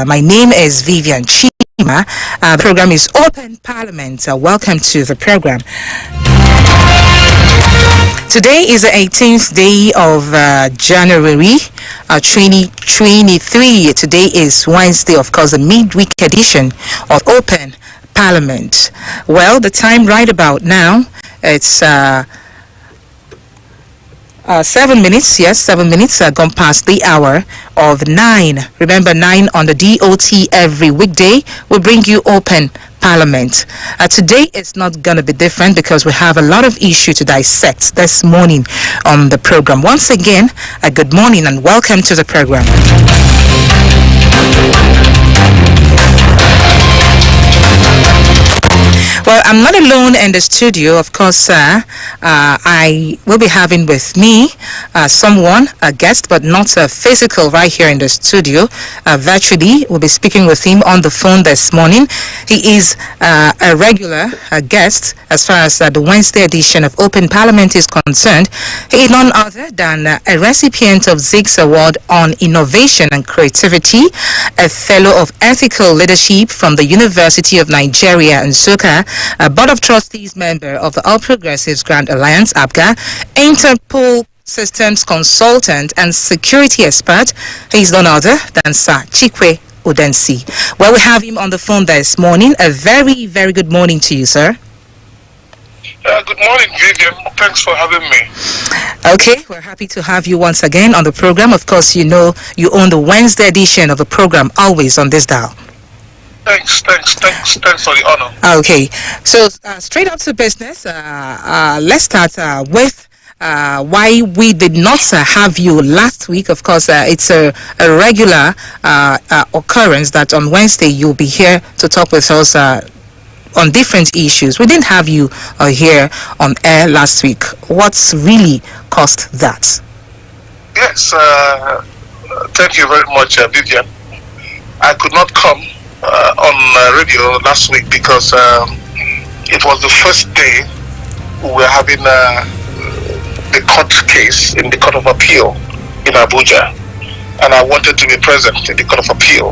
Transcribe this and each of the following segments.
My name is Vivian Chima. The program is Open Parliament. Welcome to the program. Today is the 18th day of January 2023. Today is Wednesday, of course, the midweek edition of Open Parliament. Well, the time right about now, it's 7 minutes, yes, 7 minutes gone past the hour of 9. Remember, 9 on the DOT every weekday will bring you Open Parliament. Today it's not going to be different because we have a lot of issue to dissect this morning on the program. Once again, good morning and welcome to the program. Well, I'm not alone in the studio. Of course, I will be having with me someone, a guest, but not physical right here in the studio. Virtually, we'll be speaking with him on the phone this morning. He is a regular guest as far as the Wednesday edition of Open Parliament is concerned. He is none other than a recipient of Zig's Award on Innovation and Creativity, a fellow of Ethical Leadership from the University of Nigeria and Nsukka, a Board of Trustees member of the All Progressives Grand Alliance, APGA, Interpol Systems Consultant and Security Expert. He's none other than Sir Chikwe Udensi. Well, we have him on the phone this morning. A very, very good morning to you, sir. Good morning, Vivian. Thanks for having me. Okay, we're happy to have you once again on the program. Of course, you know you own the Wednesday edition of the program, always on this dial. Thanks for the honor. Okay, so straight up to business, let's start with why we did not have you last week. Of course, it's a regular occurrence that on Wednesday you'll be here to talk with us on different issues. We didn't have you here on air last week. What's really caused that? Yes, thank you very much, Vivian. I could not come on radio last week because it was the first day we were having the court case in the Court of Appeal in Abuja, and I wanted to be present in the Court of Appeal.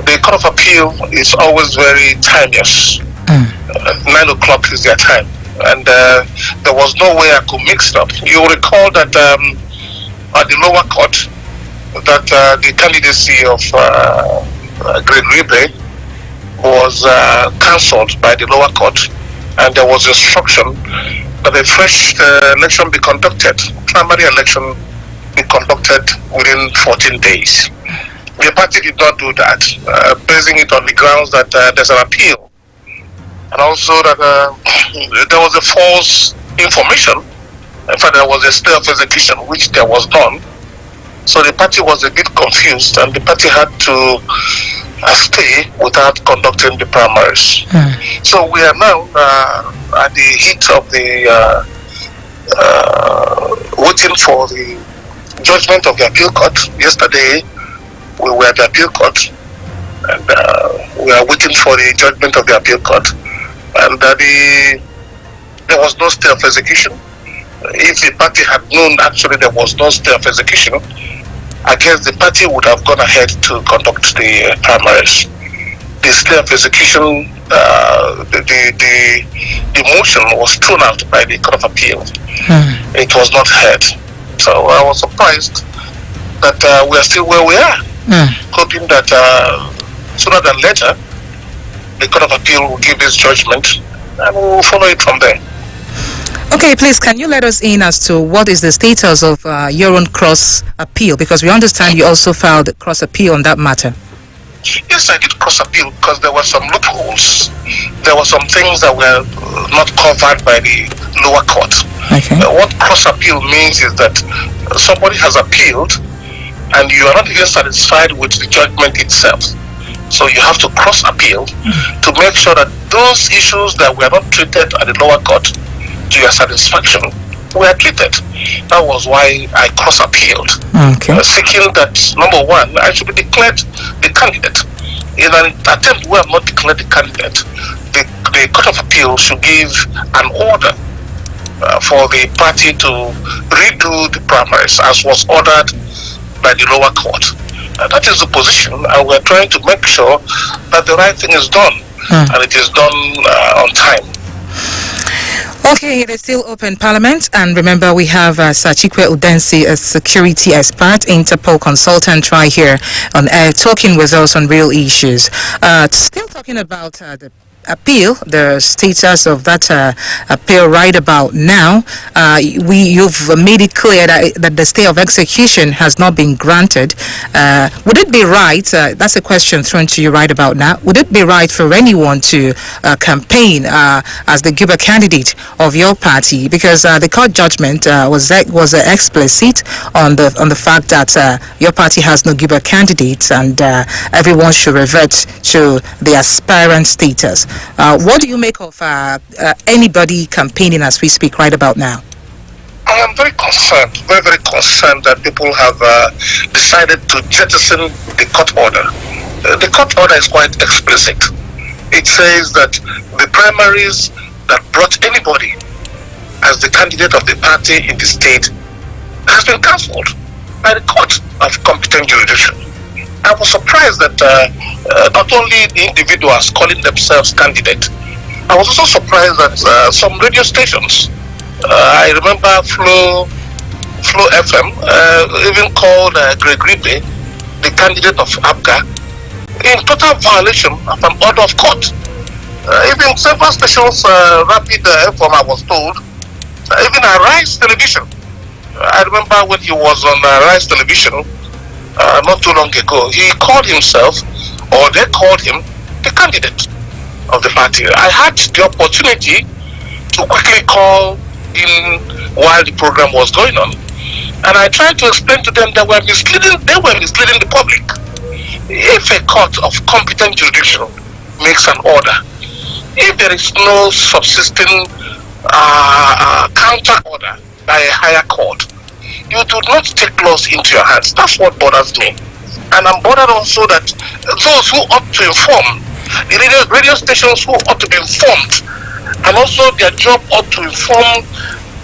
The Court of Appeal is always very timeless. 9 o'clock is their time, and there was no way I could mix it up. You recall that at the lower court that the candidacy of Gregory Bay was cancelled by the lower court, and there was instruction that a fresh election be conducted, primary election be conducted within 14 days. The party did not do that, basing it on the grounds that there's an appeal, and also that there was a false information. In fact, there was a stay of execution, which there was none. So the party was a bit confused, and the party had to stay without conducting the primaries. So we are now at the heat of the waiting for the judgment of the appeal court. Yesterday we were at the appeal court, and we are waiting for the judgment of the appeal court, and there was no stay of execution. If the party had known actually there was no stay of execution, I guess the party would have gone ahead to conduct the primaries. The stay of execution, the motion was thrown out by the Court of Appeal. It was not heard. So I was surprised that we are still where we are, hoping that sooner than later the Court of Appeal will give its judgment and we will follow it from there. Okay, please, can you let us in as to what is the status of your own cross appeal? Because we understand you also filed a cross appeal on that matter. Yes, I did cross appeal because there were some loopholes. There were some things that were not covered by the lower court. Okay. What cross appeal means is that somebody has appealed and you are not even satisfied with the judgment itself. So you have to cross appeal to make sure that those issues that were not treated at the lower court to your satisfaction were treated. That was why I cross appealed, seeking that, number one, I should be declared the candidate. In an attempt where I'm not declared the candidate, the Court of Appeal should give an order for the party to redo the primaries as was ordered by the lower court. That is the position, and we're trying to make sure that the right thing is done, and it is done on time. Okay, it is still open Parliament, and remember we have Sir Chikwe Udensi, a security expert, Interpol consultant, right here on air, talking with us on real issues. Still talking about the appeal, the status of that appeal right about now. You've made it clear that the stay of execution has not been granted. Would it be right, that's a question thrown to you right about now, would it be right for anyone to campaign as the Guber candidate of your party? Because the court judgment was explicit on the fact that your party has no Guber candidate, and everyone should revert to the aspirant status. What do you make of anybody campaigning as we speak right about now? I am very concerned, very, very concerned that people have decided to jettison the court order. The court order is quite explicit. It says that the primaries that brought anybody as the candidate of the party in the state has been cancelled by the court of competent jurisdiction. I was surprised that not only the individuals calling themselves candidate, I was also surprised that some radio stations, I remember Flow FM, even called Greg Ribe the candidate of ABGA, in total violation of an order of court. Even several stations, Rapid FM, I was told, even Rise Television. I remember when he was on Rise Television, not too long ago, he called himself, or they called him, the candidate of the party. I had the opportunity to quickly call in while the program was going on, and I tried to explain to them that they were misleading the public. If a court of competent jurisdiction makes an order, if there is no subsisting counter order by a higher court, you do not take laws into your hands. That's what bothers me. And I'm bothered also that those who ought to inform, the radio stations who ought to be informed, and also their job ought to inform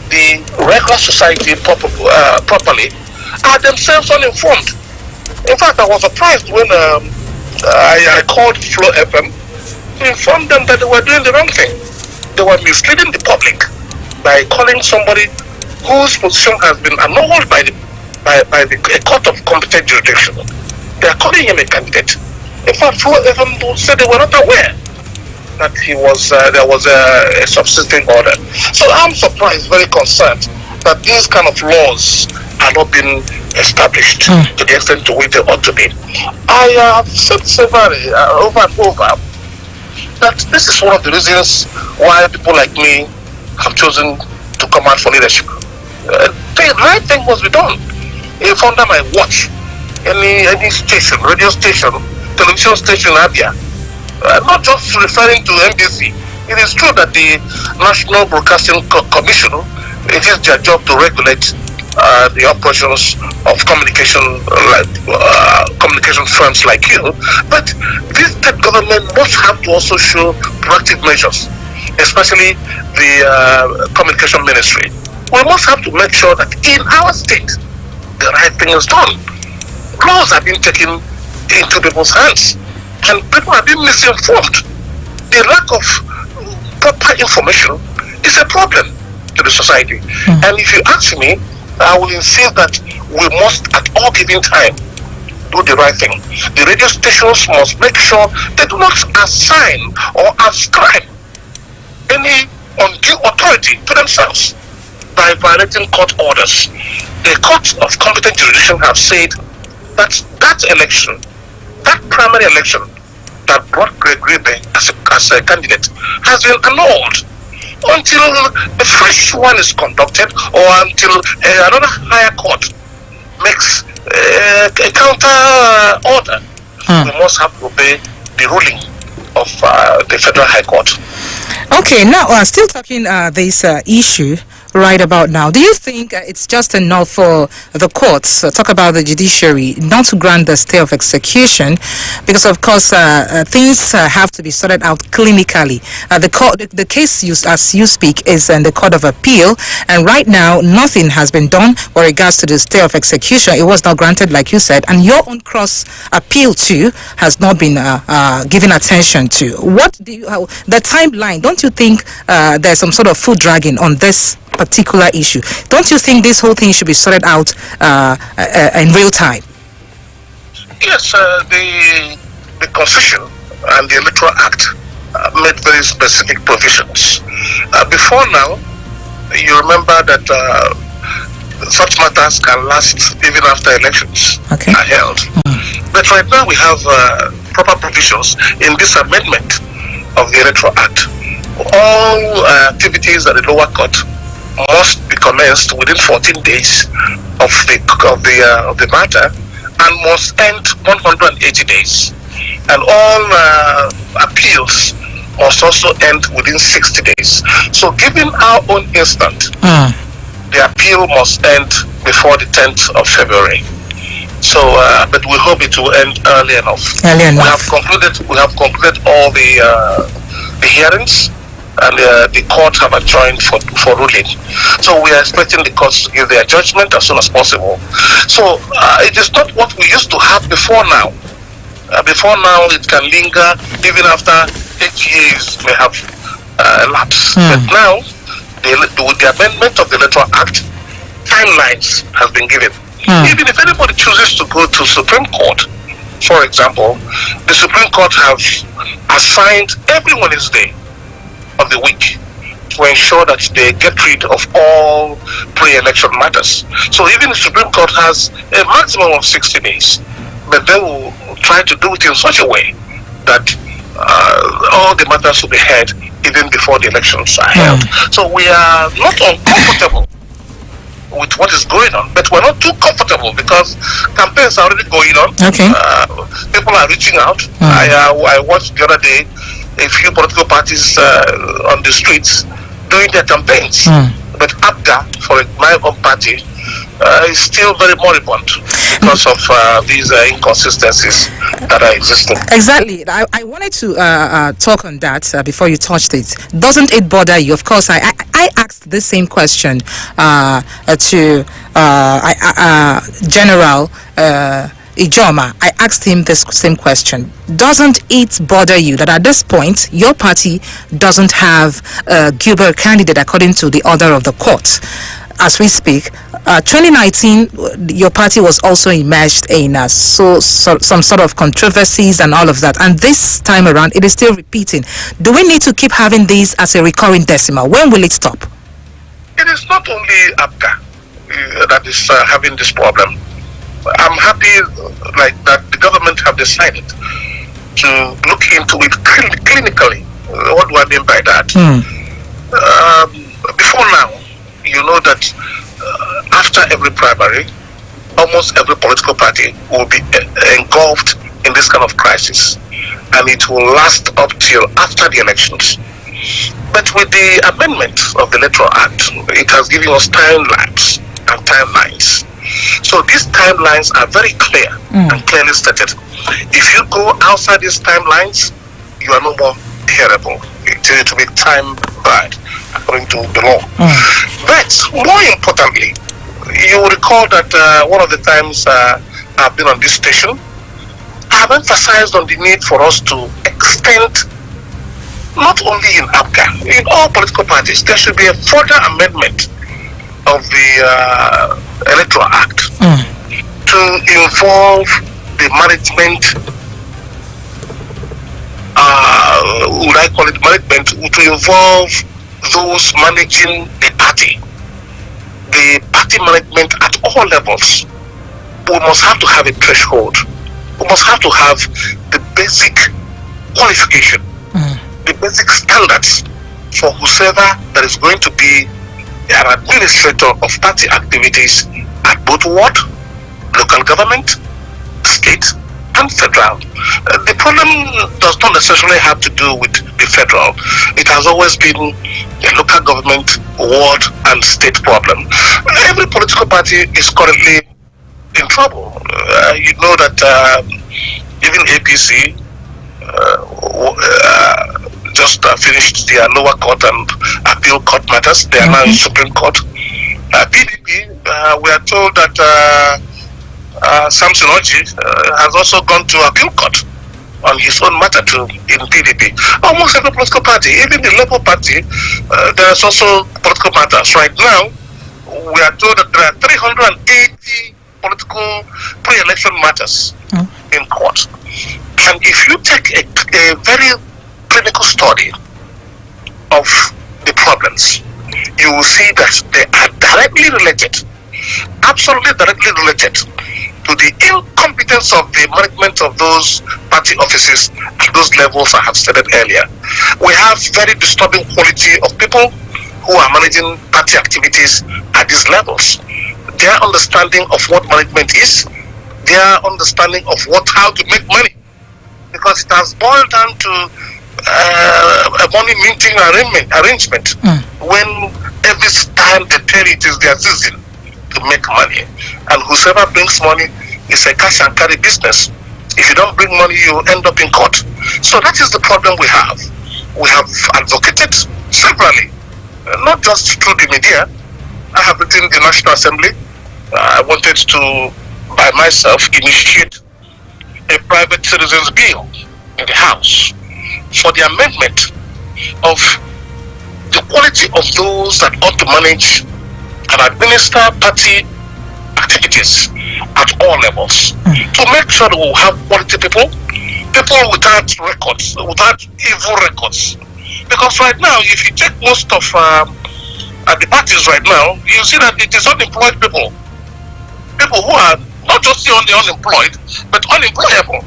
the regular society properly, are themselves uninformed. In fact, I was surprised when I called Flow FM to inform them that they were doing the wrong thing. They were misleading the public by calling somebody whose position has been annulled by a court of competent jurisdiction. They are calling him a candidate. In fact, Flow FM said they were not aware that there was a subsisting order. So I'm surprised, very concerned that these kind of laws are not being established to the extent to which they ought to be. I have said severally over and over that this is one of the reasons why people like me have chosen to come out for leadership. The right thing must be done. If under my watch, any station, radio station, television station in Abia, not just referring to NBC, it is true that the National Broadcasting Commission, it is their job to regulate the operations of communication firms like you, but this state government must have to also show proactive measures, especially the communication ministry. We must have to make sure that in our state, the right thing is done. Laws are being taken into people's hands, and people are being misinformed. The lack of proper information is a problem to the society. And if you ask me, I will insist that we must, at all given time, do the right thing. The radio stations must make sure they do not assign or ascribe any undue authority to themselves by violating court orders. The courts of competent jurisdiction have said that election, that primary election that brought Greg Ribe as a candidate, has been annulled until a fresh one is conducted, or until another higher court makes a counter order. We must have to obey the ruling of the Federal High Court. Okay, now still talking this issue right about now. Do you think it's just enough for the courts, talk about the judiciary, not to grant the stay of execution? Because, of course, things have to be sorted out clinically. The case, as you speak, is in the Court of Appeal, and right now, nothing has been done with regards to the stay of execution. It was not granted, like you said, and your own cross appeal, too, has not been given attention to. What do you, the timeline, don't you think there's some sort of foot dragging on this particular issue? Don't you think this whole thing should be sorted out in real time? Yes, the Constitution and the Electoral Act made very specific provisions. Before now, you remember that such matters can last even after elections are held. But right now we have proper provisions in this amendment of the Electoral Act. All activities at the lower court must be commenced within 14 days of the matter and must end 180 days. And all appeals must also end within 60 days. So given our own instant, the appeal must end before the 10th of February. So, but we hope it will end early enough. We have concluded all the hearings, and the court have adjourned for ruling. So we are expecting the courts to give their judgment as soon as possible. So it is not what we used to have before now. Before now, it can linger even after 8 years may have elapsed. But now, with the amendment of the Electoral Act, timelines has been given. Even if anybody chooses to go to Supreme Court, for example, the Supreme Court have assigned every Wednesday of the week to ensure that they get rid of all pre-election matters. So even the Supreme Court has a maximum of 60 days, but they will try to do it in such a way that all the matters will be heard even before the elections are held. So we are not uncomfortable with what is going on, but we're not too comfortable because campaigns are already going on. People are reaching out. I watched the other day a few political parties on the streets doing their campaigns. But APGA, for my own party, is still very moribund because of these inconsistencies that are existing. Exactly. I wanted to talk on that before you touched it. Doesn't it bother you? Of course, I asked the same question to General Ijoma. I asked him this same question. Doesn't it bother you that at this point your party doesn't have a Gilbert candidate according to the order of the court? As we speak, 2019, your party was also immersed in some sort of controversies and all of that. And this time around, it is still repeating. Do we need to keep having this as a recurring decimal? When will it stop? It is not only APGA that is having this problem. I'm happy like that the government have decided to look into it clinically. What do I mean by that? Before now, you know that after every primary, almost every political party will be engulfed in this kind of crisis, and it will last up till after the elections. But with the amendment of the Electoral Act, it has given us timelines and timelines. So these timelines are very clear and clearly stated. If you go outside these timelines, you are no more hearable. It will be time barred according to the law. But more importantly, you will recall that one of the times I've been on this station, I've emphasized on the need for us to extend, not only in APGA, in all political parties, there should be a further amendment of the Electoral Act to involve the management, would I call it management, to involve those managing the party management at all levels. We must have to have a threshold. We must have to have the basic qualification, the basic standards for whosoever that is going to be an administrator of party activities at both ward, local government, state, and federal. The problem does not necessarily have to do with the the federal. It has always been a local government, ward, and state problem. Every political party is currently in trouble. You know that even APC just finished their lower court and appeal court matters. They are now in Supreme Court. PDP, we are told that Samson Oji has also gone to appeal court on his own matter too in PDP. Almost every political party, even the Labour Party, there's also political matters. Right now, we are told that there are 380 political pre-election matters in court. And if you take a very clinical study of the problems, you will see that they are directly related, absolutely directly related to the incompetence of the management of those party offices at those levels I have stated earlier. We have very disturbing quality of people who are managing party activities at these levels. Their understanding of what management is, their understanding of how to make money, because it has boiled down to a money minting arrangement when every time they tell it is their season to make money, and whoever brings money is a cash and carry business. If you don't bring money, you end up in court. So that is the problem we have. We have advocated severally, not just through the media. I have written the National Assembly. I wanted to, by myself, initiate a private citizens bill in the House for the amendment of the quality of those that ought to manage and administer party activities at all levels, to make sure that we'll have quality people without records, without evil records. Because right now, if you take most of the parties right now, you see that it is unemployed people who are not just the only unemployed, but unemployable.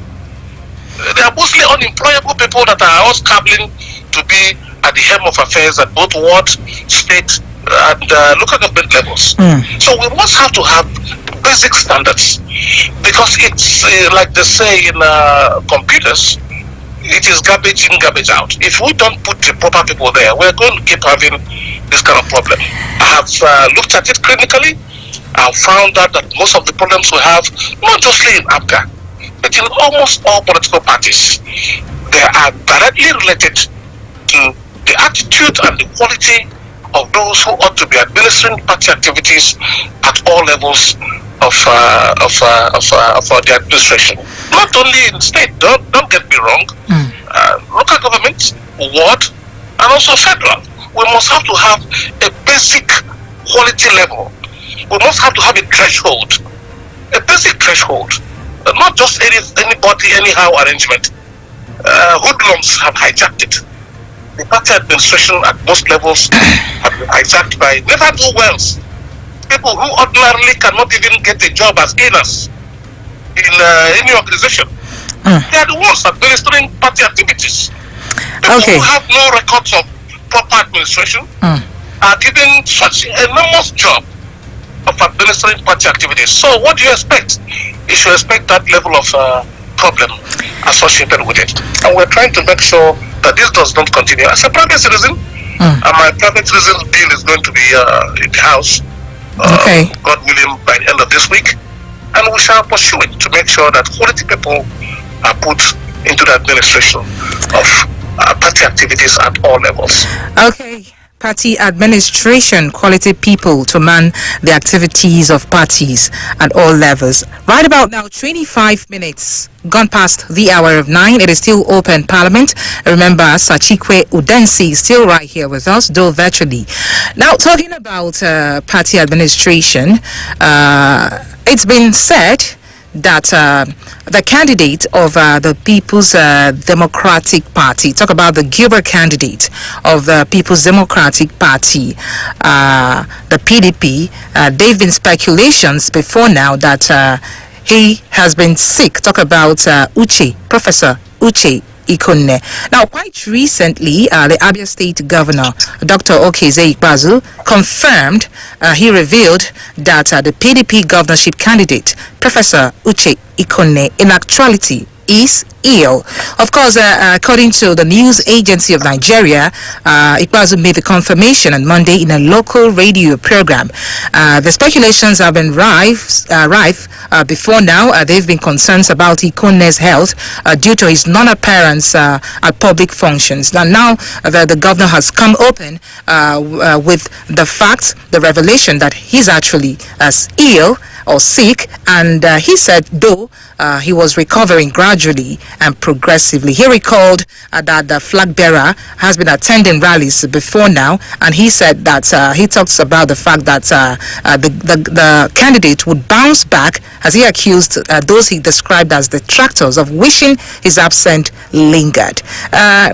They are mostly unemployable people that are all scrabbling to be at the helm of affairs at both ward, state, and local government levels. So we must have to have basic standards, because it's like they say in computers, it is garbage in, garbage out. If we don't put the proper people there, we're going to keep having this kind of problem. I have looked at it critically. I found out that most of the problems we have, not just in APGA, but in almost all political parties, they are directly related to the attitude and the quality of those who ought to be administering party activities at all levels of the administration. Not only in state, don't get me wrong, local government, ward, and also federal. We must have to have a basic quality level. We must have to have a threshold, a basic threshold, not just anybody, anyhow arrangement. Hoodlums have hijacked it. The party administration at most levels have been hijacked by never-do-wells. People who ordinarily cannot even get a job as cleaners in any organization. They are the ones administering party activities. People who have no records of proper administration are given such an enormous job of administering party activities. So what do you expect? You should expect that level of problem associated with it. And we're trying to make sure that this does not continue. As a private citizen, and my private citizen bill is going to be in the House, God willing, by the end of this week. And we shall pursue it to make sure that quality people are put into the administration of party activities at all levels. Party administration, quality people to man the activities of parties at all levels. Right about now, 25 minutes gone past the hour of 9. It is still open Parliament. Remember, Chikwe Udensi is still right here with us, though virtually. Now, talking about party administration, it's been said that the candidate of the People's Democratic Party, talk about the Gilbert candidate of the People's Democratic Party, the PDP, there have been speculations before now that he has been sick. Talk about Professor Uche Ikonne. Now, quite recently, the Abia State Governor, Dr. Okeze Ikpeazu, confirmed, he revealed that the PDP governorship candidate, Professor Uche Ikonne, in actuality is ill. Of course, according to the news agency of Nigeria, Ikpeazu made the confirmation on Monday in a local radio program. The speculations have been rife before now. There have been concerns about Ikone's health due to his non-appearance at public functions. Now the governor has come open with the revelation that he's actually ill or sick, and he said though he was recovering gradually and progressively. He recalled that the flag bearer has been attending rallies before now, and he said that he talks about the fact that the candidate would bounce back, as he accused those he described as detractors of wishing his absence lingered.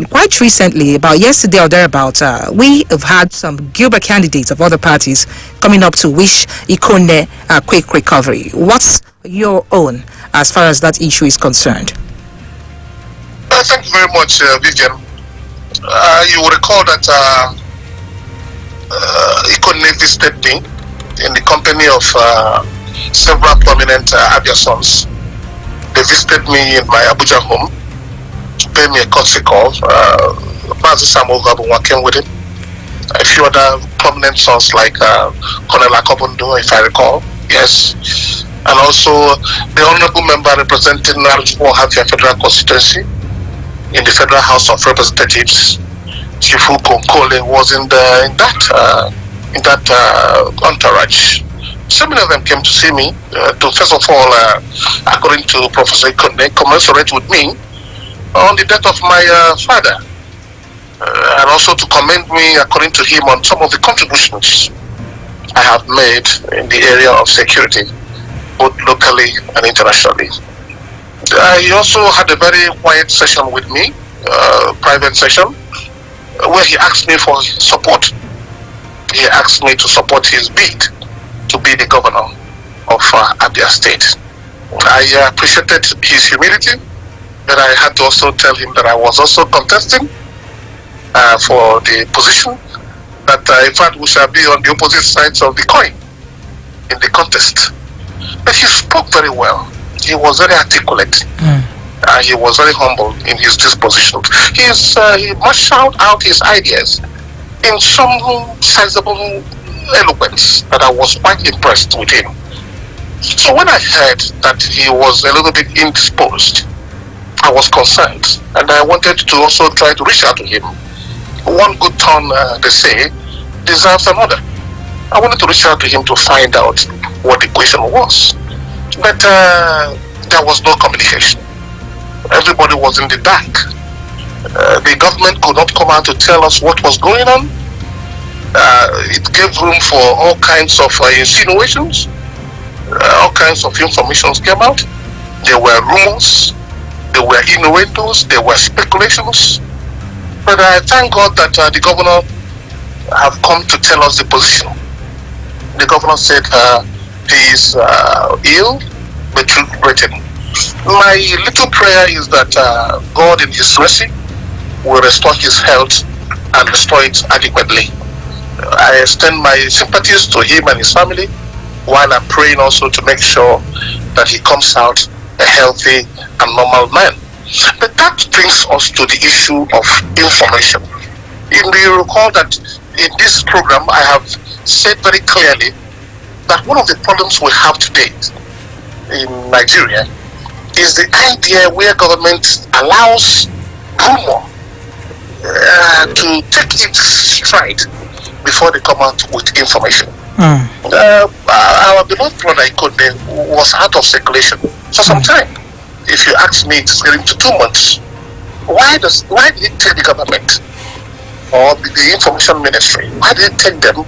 Quite recently, about yesterday or thereabout, we have had some Gilbert candidates of other parties coming up to wish Ikone a quick recovery. What's your own as far as that issue is concerned? Thank you very much, Vivian. You will recall that Ikone visited me in the company of several prominent Abia sons. They visited me in my Abuja home to pay me a courtesy call. Bazi Samogabu working with him. A few other prominent sons like Colonel Akobundo, if I recall. Yes. And also the honorable member representing Narujubo Havia Federal Constituency in the Federal House of Representatives, Chifu Konkole, was in that entourage. So many of them came to see me to first of all, according to Professor Ikone, commensurate with me on the death of my father, and also to commend me, according to him, on some of the contributions I have made in the area of security, both locally and internationally. He also had a very quiet session with me, private session, where he asked me for support. He asked me to support his bid to be the governor of Abia State. I appreciated his humility, but I had to also tell him that I was also contesting for the position, that in fact we shall be on the opposite sides of the coin in the contest. But he spoke very well. He was very articulate. He was very humble in his disposition. He marshaled out his ideas in some sizable eloquence that I was quite impressed with him. So when I heard that he was a little bit indisposed, I was concerned, and I wanted to also try to reach out to him. One good turn, they say, deserves another. I wanted to reach out to him to find out what the question was, but there was no communication. Everybody was in the dark. The government could not come out to tell us what was going on. It gave room for all kinds of insinuations. All kinds of information came out. There were rumors, there were innuendos, there were speculations. But I thank God that the governor have come to tell us the position. The governor said he is ill but recuperating. My little prayer is that God in his mercy will restore his health and restore it adequately. I extend my sympathies to him and his family, while I'm praying also to make sure that he comes out a healthy and normal man. But that brings us to the issue of information. You recall that in this program I have said very clearly that one of the problems we have today in Nigeria is the idea where government allows rumor to take its stride before they come out with information. Our beloved brother Ikone was out of circulation for some time. If you ask me, it's getting to 2 months. Why did it take the government or the information ministry? Why did it take them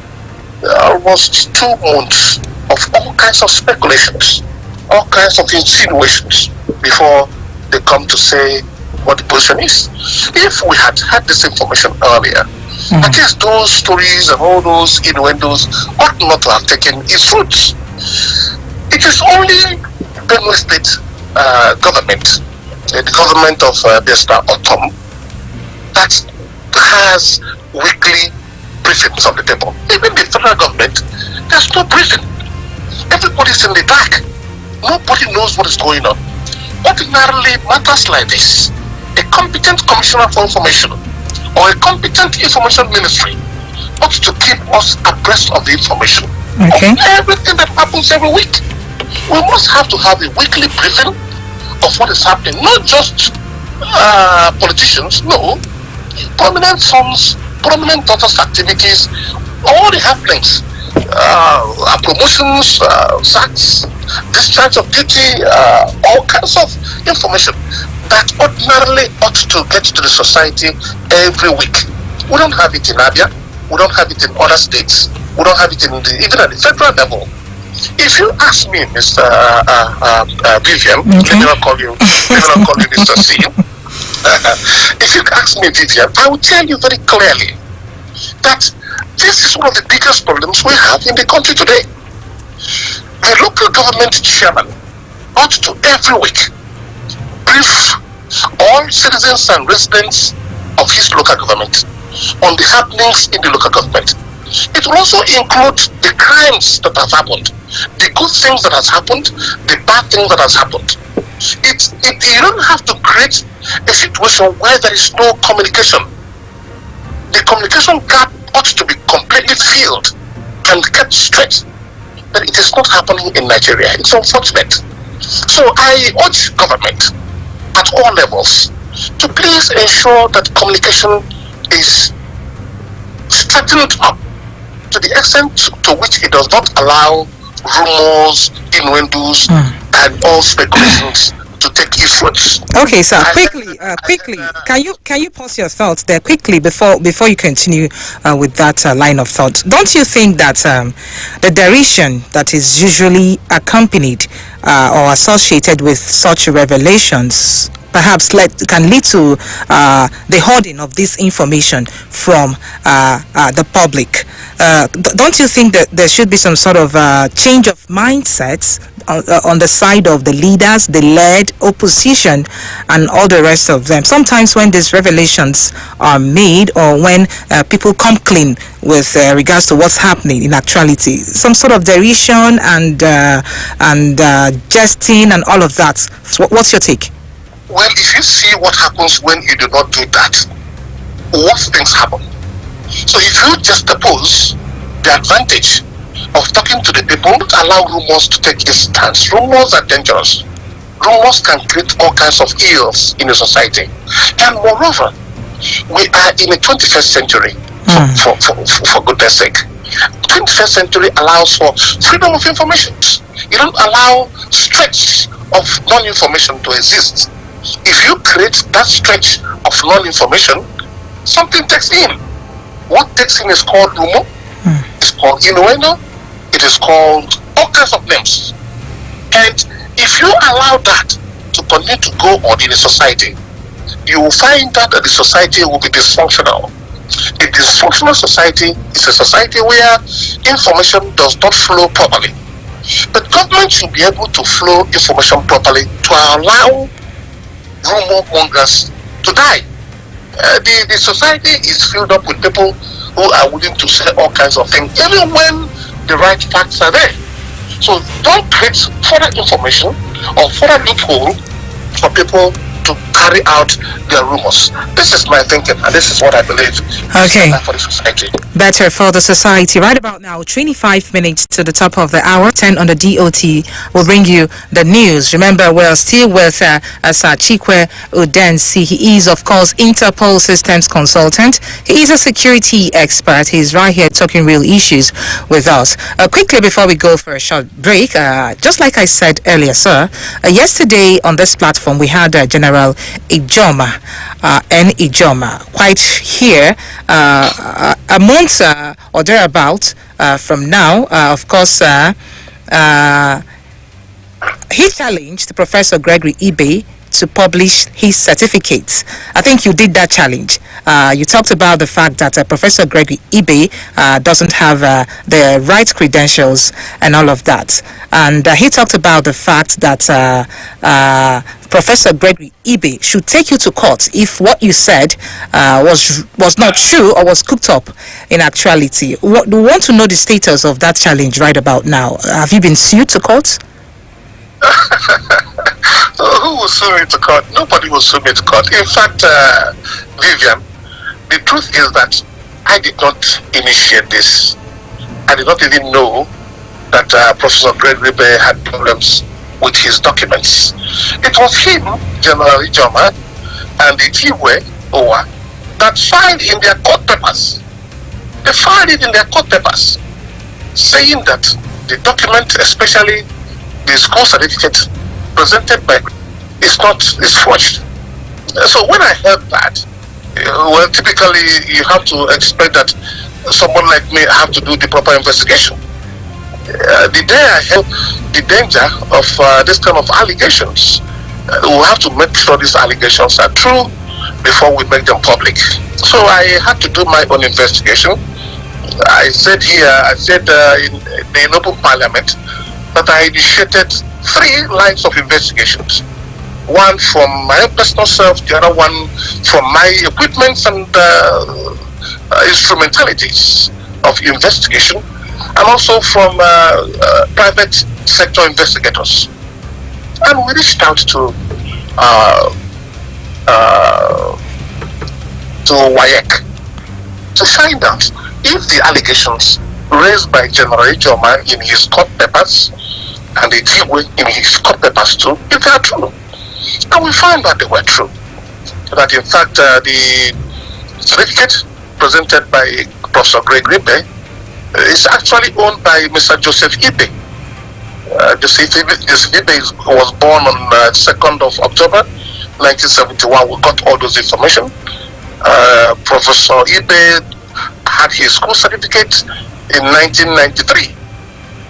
almost 2 months of all kinds of speculations, all kinds of insinuations before they come to say what the position is? If we had had this information earlier, at least those stories and all those innuendos ought not to have taken its roots. It is only Benue State government, the government of Mr. Otom, that has weekly briefings on the table. Even the federal government, there's no briefing. Everybody's in the dark. Nobody knows what is going on. ordinarily matters like this, a competent commissioner for information or a competent information ministry ought to keep us abreast of the information of everything that happens every week. We must have to have a weekly briefing of what is happening, not just politicians, no, prominent sons, prominent daughters' activities, all the happenings, promotions, sacks, discharge of duty, all kinds of information that ordinarily ought to get to the society every week. We don't have it in Abia, we don't have it in other states, we don't have it in even at the federal level. If you ask me, Mr. Vivian, let me not call you Mr. C. If you ask me, Vivian, I will tell you very clearly that this is one of the biggest problems we have in the country today. The local government chairman ought to every week brief all citizens and residents of his local government on the happenings in the local government. It will also include the crimes that have happened, the good things that has happened, the bad things that has happened. You don't have to create a situation where there is no communication. The communication gap ought to be completely filled and kept straight. But it is not happening in Nigeria. It's unfortunate. So I urge government at all levels to please ensure that communication is straightened up to the extent to which it does not allow rumors, innuendos, and all speculations to take effect. Okay, sir. Quickly, can you pause your thoughts there quickly before you continue with that line of thought? Don't you think that the derision that is usually accompanied or associated with such revelations perhaps can lead to the hoarding of this information from the public? Don't you think that there should be some sort of change of mindsets on the side of the leaders, the led opposition, and all the rest of them? Sometimes when these revelations are made, or when people come clean with regards to what's happening in actuality, some sort of derision and jesting and all of that. So what's your take? Well, if you see what happens when you do not do that, worse things happen. So if you just oppose the advantage of talking to the people, don't allow rumors to take a stance. Rumors are dangerous. Rumors can create all kinds of ills in a society. And moreover, we are in the 21st century, for goodness sake. 21st century allows for freedom of information. You don't allow stretch of non-information to exist. If you create that stretch of non-information, something takes in. What takes in is called rumor, it's called innuendo, it is called all kinds of names. And if you allow that to continue to go on in a society, you will find that the society will be dysfunctional. A dysfunctional society is a society where information does not flow properly. But government should be able to flow information properly to allow rumor mongers to die. The society is filled up with people who are willing to say all kinds of things, even when the right facts are there. So don't create further information or further loophole for people to carry out their rumors. This is my thinking, and this is what I believe is better for the society. Better for the society. Right about now, 25 minutes to the top of the hour, 10 on the DOT will bring you the news. Remember, we're still with Sir Chikwe Udensi. He is, of course, Interpol Systems Consultant. He is a security expert. He's right here talking real issues with us. Quickly, before we go for a short break, just like I said earlier, sir, yesterday on this platform, we had General Ijoma, quite here, a month or thereabout from now. Of course, he challenged Professor Gregory Ibe to publish his certificates. I think you did that challenge. You talked about the fact that Professor Gregory Ibe doesn't have the right credentials and all of that. And he talked about the fact that Professor Gregory Ibe should take you to court if what you said was not true or was cooked up in actuality. We want to know the status of that challenge right about now. Have you been sued to court? So who will sue me to court? Nobody will sue me to court. In fact, Vivian, the truth is that I did not initiate this. I did not even know that Professor Greg Ribe had problems with his documents. It was him, General Ijoma, and the Chikwe Uwa that filed in their court papers. They filed it in their court papers, saying that the document, especially the school certificate presented by is forged. So when I heard that, well, typically you have to expect that someone like me have to do the proper investigation. The day I heard the danger of this kind of allegations, we have to make sure these allegations are true before we make them public. So I had to do my own investigation. I said in open parliament that I initiated 3 lines of investigations. One from my personal self, the other one from my equipments and instrumentalities of investigation, and also from private sector investigators. And we reached out to WAEC to find out if the allegations raised by General Ijoma in his court papers and the Chikwe in his court papers too, if they are true. And we found that they were true. That in fact the certificate presented by Professor Greg Ribe is actually owned by Mr. Joseph Ibe. Joseph Ibe was born on 2nd of October 1971. We got all those information. Professor Ibe had his school certificate in 1993.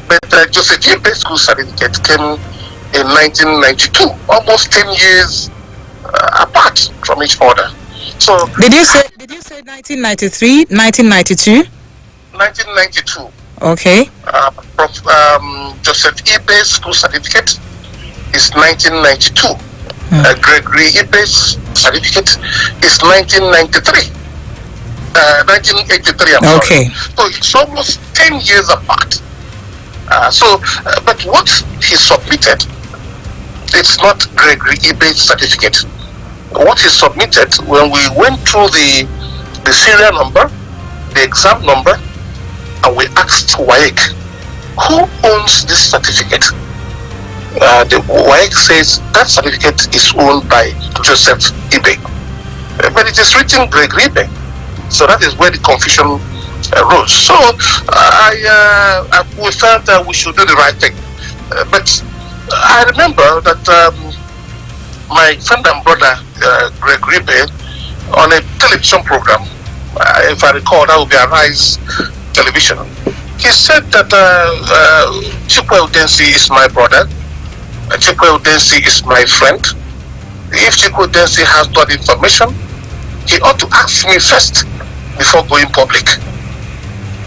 But Joseph Ibe's school certificate came in 1992, almost 10 years apart from each other. So did you say 1993, 1992? 1992. Okay. Joseph Ibe's school certificate is 1992. Gregory Ibe's certificate is 1993. 1983. I'm okay. Sorry. So it's almost 10 years apart. But what he submitted, it's not Gregory Ibe's certificate. What he submitted, when we went through the serial number, the exam number, and we asked WAEC, who owns this certificate? The WAEC says that certificate is owned by Joseph Ibe. But it is written Gregory Ibe. So that is where the confusion rose. So we felt that we should do the right thing. But I remember that my friend and brother Greg Ribe, on a television program, if I recall, that would be Arise Television, he said that Chikwe Udensi is my brother, Chikwe Udensi is my friend. If Chikwe Udensi has got information, he ought to ask me first before going public.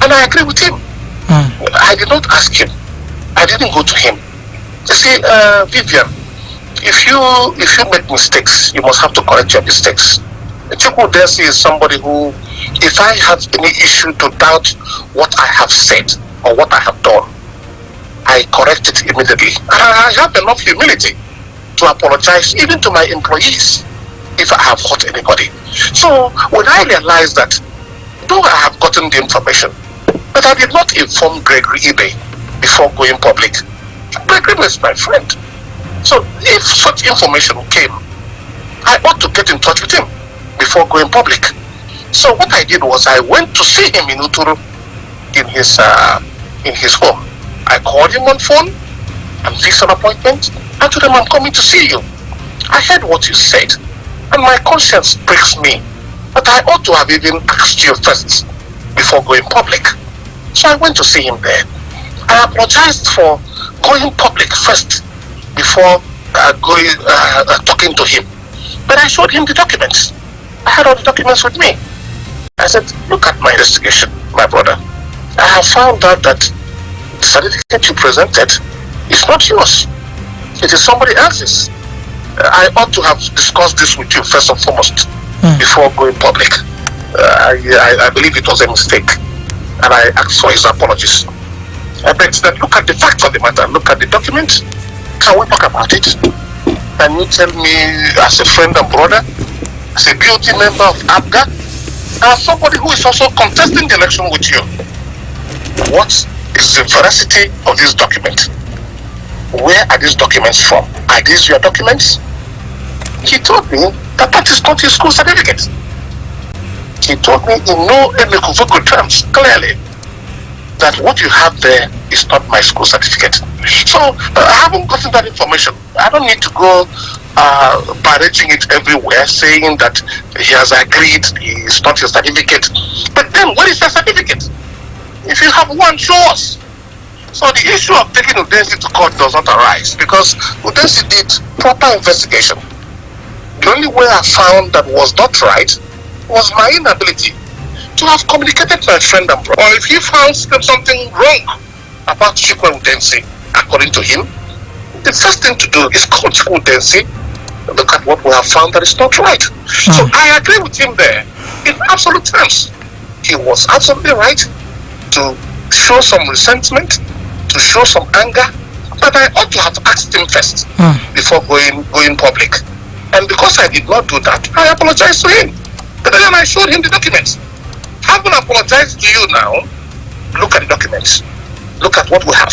And I agree with him. I did not ask him. I didn't go to him. You see, Vivian, if you make mistakes, you must have to correct your mistakes. Chikwe Udensi is somebody who, if I have any issue to doubt what I have said or what I have done, I correct it immediately. And I have enough humility to apologize even to my employees if I have hurt anybody. So when I realized that, though I have gotten the information, but I did not inform Gregory Ibe before going public. Gregory is my friend. So if such information came, I ought to get in touch with him before going public. So what I did was I went to see him in Uturu in his home. I called him on phone and fixed an appointment. I told him, I'm coming to see you. I heard what you said and my conscience pricks me. But I ought to have even asked you first before going public. So I went to see him there. I apologized for going public first before talking to him. But I showed him the documents. I had all the documents with me. I said, look at my investigation, my brother. I have found out that the certificate you presented is not yours. It is somebody else's. I ought to have discussed this with you first and foremost before going public. I believe it was a mistake, and I asked for his apologies. I begged that look at the facts of the matter, look at the documents, Can we talk about it? Can you tell me, as a friend and brother, as a beauty member of ABGA, as somebody who is also contesting the election with you, what is the veracity of this document? Where are these documents from? Are these your documents? He told me that that is not his school certificate. He told me in no unequivocal terms, clearly, that what you have there is not my school certificate. So I haven't gotten that information. I don't need to go parading it everywhere, saying that he has agreed it's not his certificate. But then, what is the certificate? If you have one, show us. So the issue of taking Udensi to court does not arise, because Udensi did proper investigation. The only way I found that was not right was my inability to have communicated to my friend and brother. Or if he found something wrong about Chikwe Udensi, according to him, the first thing to do is call Chikwe Udensi, look at what we have found that is not right. So I agree with him there in absolute terms. He was absolutely right to show some resentment, to show some anger, but I ought to have asked him first before going public. And because I did not do that, I apologized to him. But then I showed him the documents. Having apologized to you now, look at the documents. Look at what we have.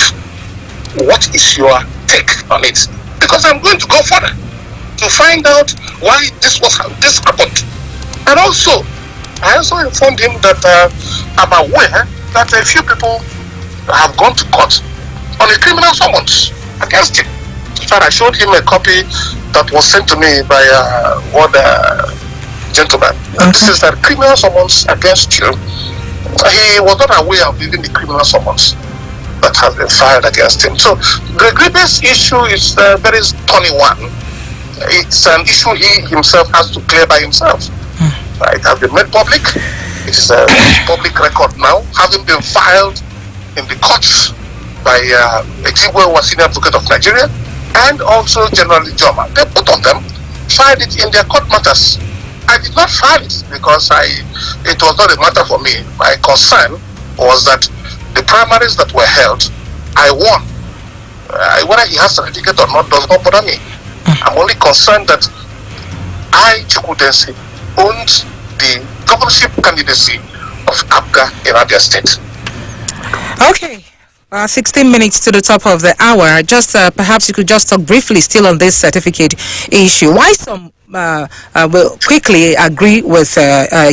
What is your take on it? Because I'm going to go further to find out why this happened. And also, I also informed him that I'm aware that a few people have gone to court on a criminal summons against him. In fact, I showed him a copy that was sent to me by one gentleman. This is a criminal summons against you. He was not aware of even the criminal summons that has been filed against him. So the grievous issue is a very thorny one. It's an issue he himself has to clear by himself. It has been made public. It is a public record now, having been filed in the courts by Chikwe, who was senior advocate of Nigeria, and also General Joma. Both of them filed it in their court matters. I did not file it because it was not a matter for me. My concern was that the primaries that were held, I won. Whether he has a certificate or not does not bother me. I'm only concerned that Chikwe Udensi owns the governorship candidacy of ABGA in Abia State. Okay. 16 minutes to the top of the hour. Just perhaps you could just talk briefly still on this certificate issue. Why some will quickly agree with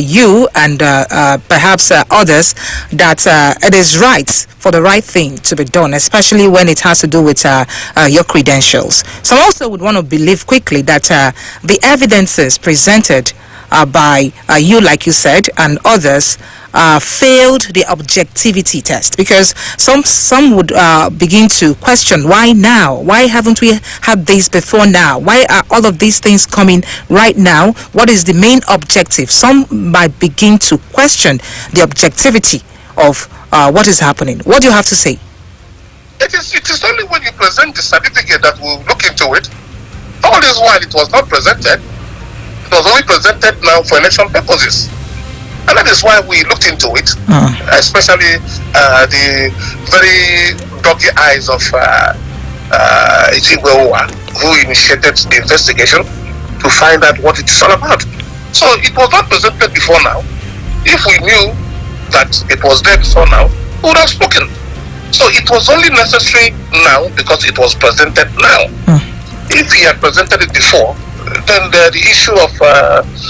you and perhaps others that it is right for the right thing to be done, especially when it has to do with your credentials. Some also would want to believe quickly that the evidences presented by you, like you said, and others failed the objectivity test, because some would begin to question, why now? Why haven't we had this before now? Why are all of these things coming right now? What is the main objective? Some might begin to question the objectivity of what is happening. What do you have to say? It is only when you present the certificate that we'll look into it. All this while it was not presented. It was only presented now for election purposes. And that is why we looked into it, especially the very doggy eyes of Chikwe who initiated the investigation to find out what it's all about. So it was not presented before now. If we knew that it was there before now, we would have spoken. So it was only necessary now because it was presented now. If he had presented it before, then the issue of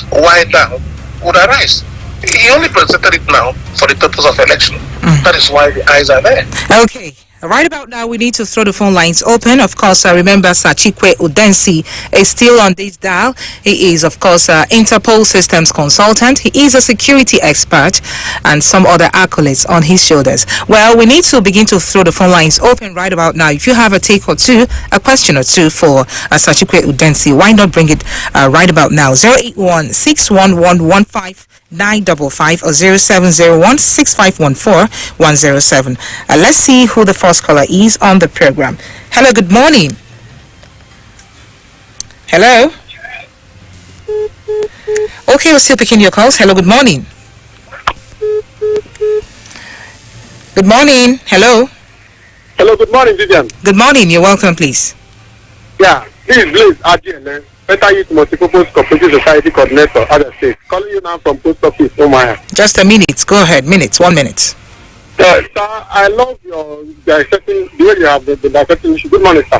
why now would arise. He only presented it now for the purpose of election. That is why the eyes are there. Okay. Right about now, we need to throw the phone lines open. Of course, remember, Sir Chikwe Udensi is still on this dial. He is, of course, Interpol Systems Consultant. He is a security expert and some other accolades on his shoulders. Well, we need to begin to throw the phone lines open right about now. If you have a take or two, a question or two for Sir Chikwe Udensi, why not bring it right about now? 081-611-15955 or 0701-6514-107. Let's see who the first caller is on the program. Hello, good morning. Hello. Okay, we're still picking your calls. Hello, good morning. Good morning. Hello. Hello, good morning, Vivian. Good morning. You're welcome, please. Yeah, please, RGN, Better Youth Multipurpose Cooperative Society Coordinator, other state. Calling you now from Post Office, Omaya. Just a minute. Go ahead. 1 minute. Sir, I love your dissecting, the way you have been dissecting issue. Good morning, sir.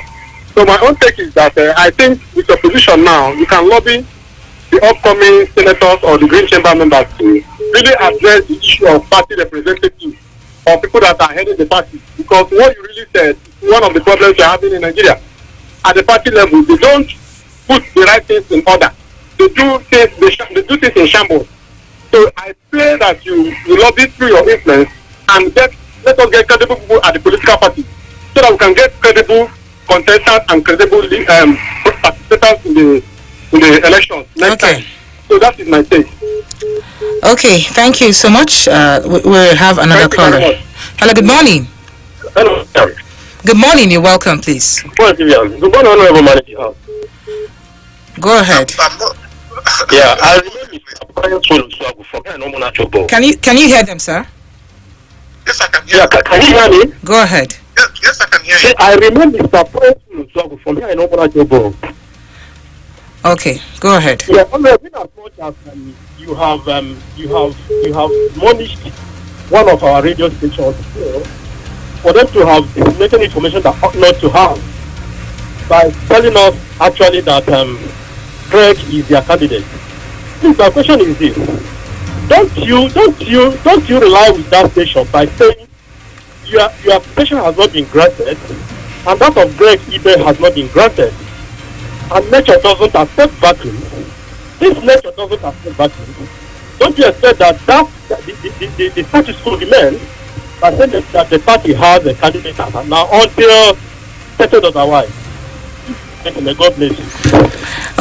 So my own take is that I think with your position now, you can lobby the upcoming senators or the Green Chamber members to really address the issue of party representatives or people that are heading the party. Because what you really said is one of the problems we're having in Nigeria. At the party level, they don't put the right things in order. They do things in shambles. So I pray that you lobby through your influence and let us get credible people at the political party so that we can get credible contestants and credible participants in the elections next time. So that is my take. Okay, thank you so much. We'll have another caller. Hello, good morning. Hello, sorry. Good morning, you're welcome, please. Good morning, Honorable Manager. Go ahead. Yeah, I remember from Can you hear them, sir? Yes, I can hear you. Can you hear me? Go ahead. Yes, I can hear you. I remember Mr. from here in Omonachobo. Okay, go ahead. Yeah, as much as you have admonished one of our radio stations for them to have disseminated information that ought not to have by telling us actually that Greg is their candidate. Please, my question is this: Don't you rely with that station by saying your application has not been granted and that of Greg Ibe has not been granted, and nature doesn't accept vacuum? This nature doesn't accept vacuum. Don't you expect that the status quo remains by saying that the party has a candidate now until settled otherwise? May God bless you.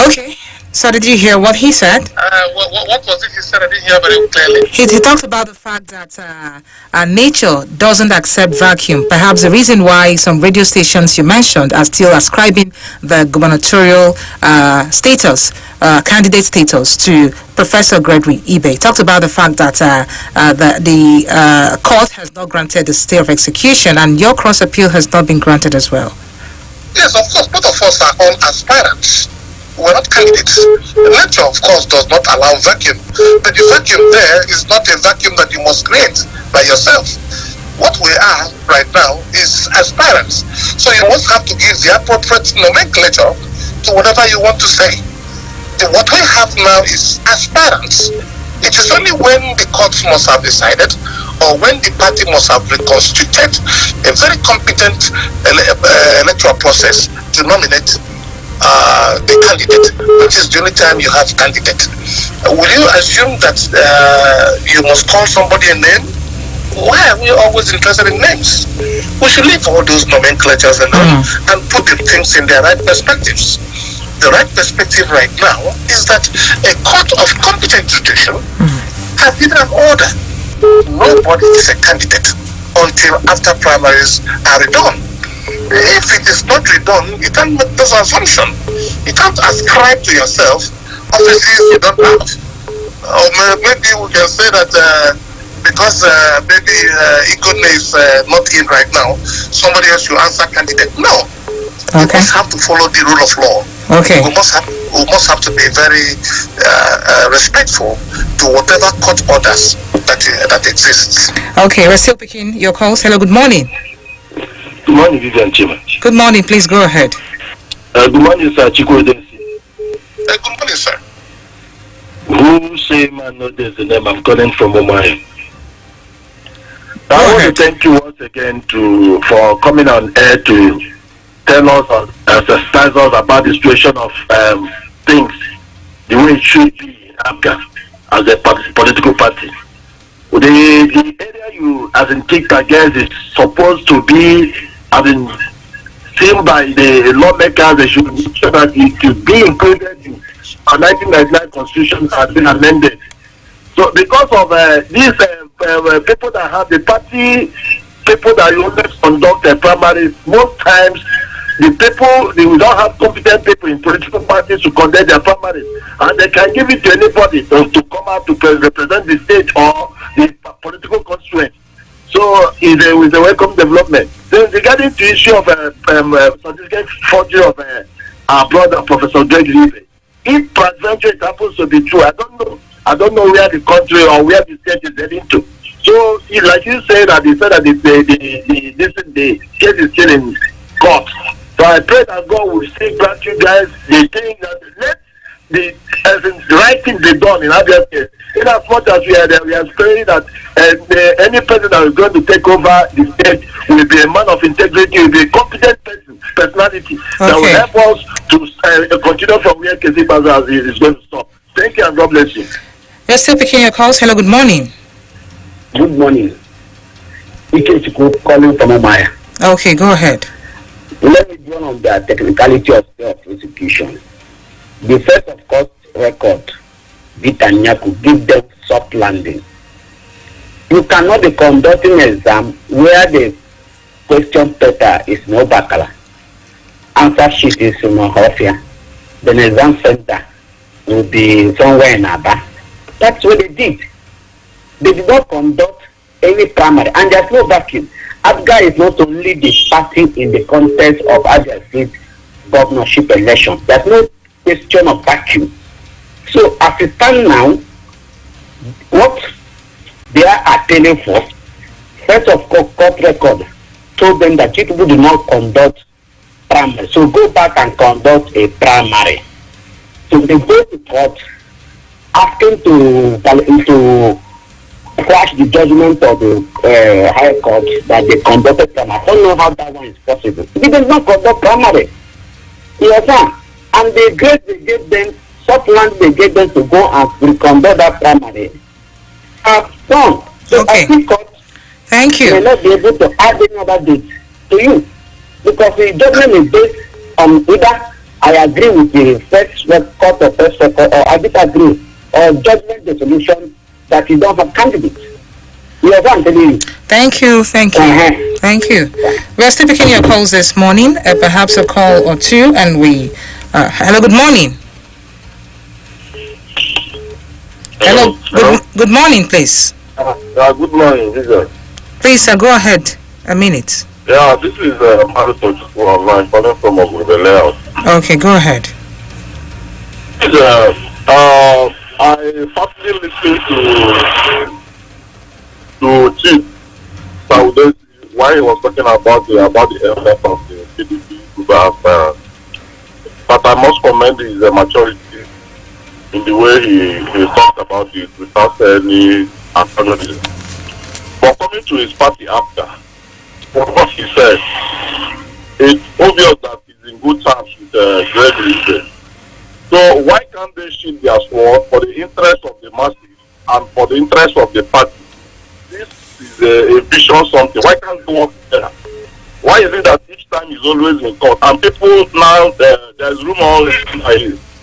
Okay. So did you hear what he said? What was it he said? I didn't hear very clearly. He talked about the fact that nature doesn't accept vacuum. Perhaps the reason why some radio stations you mentioned are still ascribing the gubernatorial status, candidate status to Professor Gregory Ibe. He talked about the fact that the court has not granted the stay of execution and your cross appeal has not been granted as well. Yes, of course, both of us are all aspirants. We're not candidates. Nature, of course, does not allow vacuum. But the vacuum there is not a vacuum that you must create by yourself. What we are right now is aspirants. So you must have to give the appropriate nomenclature to whatever you want to say. What we have now is aspirants. It is only when the courts must have decided or when the party must have reconstituted a very competent electoral process to nominate the candidate, which is the only time you have candidate. Will you assume that you must call somebody a name? Why are we always interested in names? We should leave all those nomenclatures and put the things in their right perspectives. The right perspective right now is that a court of competent jurisdiction has given an order. Nobody is a candidate until after primaries are redone. If it is not redone, you can't make this assumption. You can't ascribe to yourself offices you don't have. Or maybe we can say that because maybe Igone is not in right now, somebody else should answer candidate. No. We must have to follow the rule of law. Okay. We must have to be very respectful to whatever court orders that exists. Okay, we're still picking your calls. Hello, good morning. Good morning, Vivian Chima. Good morning, please go ahead. Good morning, sir. Chikwe Udensi. Good morning, sir. Who say man knows the name? I'm calling from Omai. I want to thank you once again for coming on air to tell us and exercise us about the situation of things, the way it should be in Africa as a political party. The area you as in kicked against is supposed to be seen by the lawmakers. They should make sure that it should be included in our 1999 constitution has been amended. So because of these people that have the party, people that always conduct the primaries, most times they will not have competent people in political parties to conduct their primaries, and they can give it to anybody to come out to represent the state or the political constituent. So it's a welcome development. Then regarding the issue of certificate forgery of our brother Professor Greg Libe. If peradventure it happens to be true, I don't know. I don't know where the country or where the state is heading to. So, like you say that they said that the case is still in court. So I pray that God will still grant you guys the thing that let the right thing be done in Abia State. In as much as we are praying that any person that is going to take over the state will be a man of integrity, will be a competent personality that will help us to continue from where Kesi Baza is going to stop. Thank you and God bless you. You're still picking your calls. Hello, good morning. Good morning. Chikwe calling from Omaya. Okay, go ahead. Let me go on the technicality of the prosecution. The first of course record, Vitanyaku, give them soft landing. You cannot be conducting an exam where the question paper is no bacala. Answer sheet is in Mahofia. The exam center will be somewhere in Aba. That's what they did. They did not conduct any primary, and there's no vacuum. Abga is not only the party in the contest of Abia State governorship election. There's no question of vacuum. So as it stands now, what they are attending for, first of court record told them that people do not conduct primary. So go back and conduct a primary. So they go to court asking to quash the judgment of the High Court that they conducted primary. I don't know how that one is possible. They did not conduct primary. You understand? And the grace they gave them, soft land they gave them to go and reconduct that primary, have done. So Okay. I think court Thank you. may not be able to add any other date to you. Because the judgment is based on either I agree with the first court or first record, or I disagree, or judgment resolution that you don't have candidates. You know what I'm telling you? Thank you. Thank you. Thank you. We are still picking your calls this morning, perhaps a call or two, and we... hello, good morning. Hello. Good morning, please. Good morning, Jesus. Please, go ahead. A minute. Yeah, this is Marital online calling from Ogubele. Okay, go ahead. I firstly listened to Chief Udensi while he was talking about the element of the PDP aspirant. But I must commend his maturity in the way he talked about it without any antagonism. But coming to his party after, what he said, it's obvious that he's in good terms with Greg Libe. So why can't they shield their sword for the interest of the masses and for the interest of the party? This is a vision something. Why can't they work together? Why is it that each time is always in court? And people now, there's rumor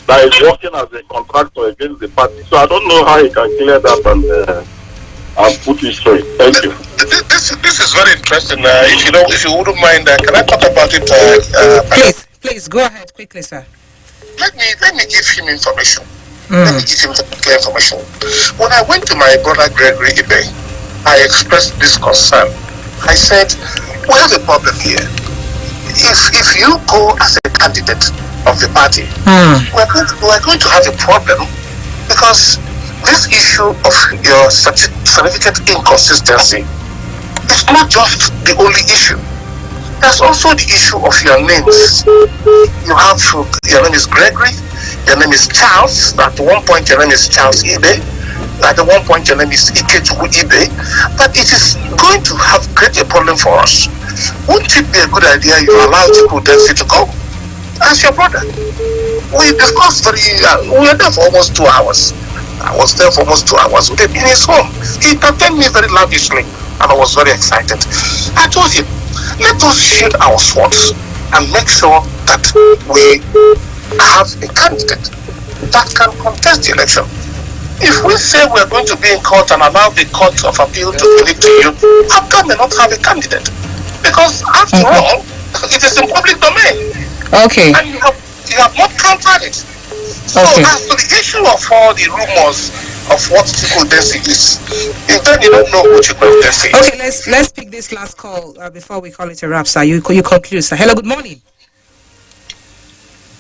that is working as a contractor against the party. So I don't know how he can clear that and put it straight. Thank you. This is very interesting. If you wouldn't mind, can I talk about it? Please go ahead quickly, sir. Let me give him information. Let me give him the clear information. When I went to my brother Gregory Ibe, I expressed this concern. I said, we have a problem here. If you go as a candidate of the party, we're going to have a problem, because this issue of your significant inconsistency is not just the only issue. There's also the issue of your names. Your name is Gregory, your name is Charles. At one point your name is Charles Ibe. At one point your name is Chikwe Ibe. But it is going to create a problem for us. Wouldn't it be a good idea you allow Chikwe Udensi to go as your brother? We discussed we were there for almost 2 hours. I was there for almost 2 hours with him in his home. He entertained me very lavishly, and I was very excited. I told him, let us shield our swords and make sure that we have a candidate that can contest the election. If we say we're going to be in court and allow the court of appeal to give it to you, Abga may not have a candidate, because after all, it is in public domain. Okay. And you have not countered it. So as to the issue of all the rumors of what Chikwe Udensi is, then you don't know who Chikwe Udensi is. Okay, let's pick this last call before we call it a wrap, sir. You conclude, sir. Hello, good morning.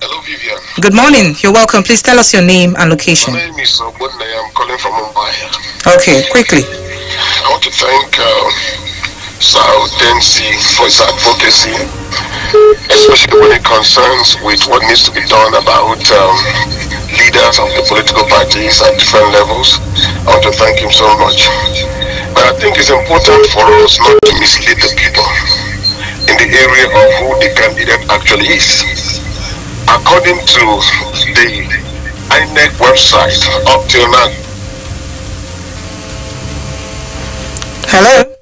Hello, Good morning. You're welcome. Please tell us your name and location. My name is Obunne. I'm calling from Mumbai. Okay, quickly. I want to thank Sir Udensi for his advocacy, especially when it concerns with what needs to be done about leaders of the political parties at different levels. I want to thank him so much. But I think it's important for us not to mislead the people in the area of who the candidate actually is. According to the INEC website, up till now. Hello?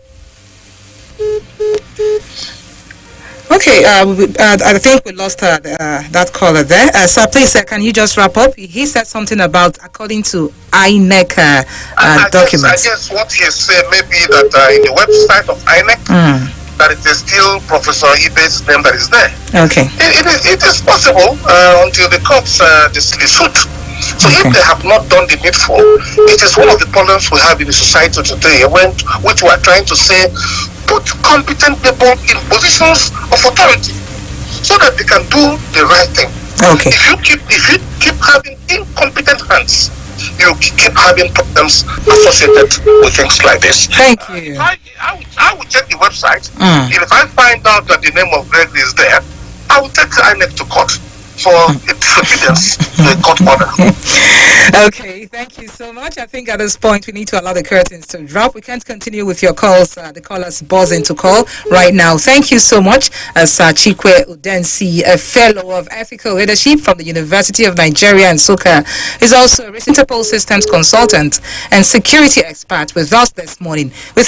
Okay, I think we lost that caller there. Sir, please, can you just wrap up? He said something about according to INEC documents. I guess what he said may be that in the website of INEC, that it is still Professor Ibe's name that is there. Okay. It is possible until the courts dismiss suit. So if they have not done the needful, it is one of the problems we have in the society today, which we are trying to say, put competent people in positions of authority so that they can do the right thing. Okay. If you keep having incompetent hands, you keep having problems associated with things like this. Thank you. I will check the website. If I find out that the name of Greg is there, I will take the INEC to court for disobedience to a court order. Okay, thank you so much. I think at this point we need to allow the curtains to drop. We can't continue with your calls. The callers buzzing to call right now. Thank you so much, Sir Chikwe Udensi, a fellow of ethical leadership from the University of Nigeria and Nsukka. He's also a Interpol systems consultant and security expert with us this morning.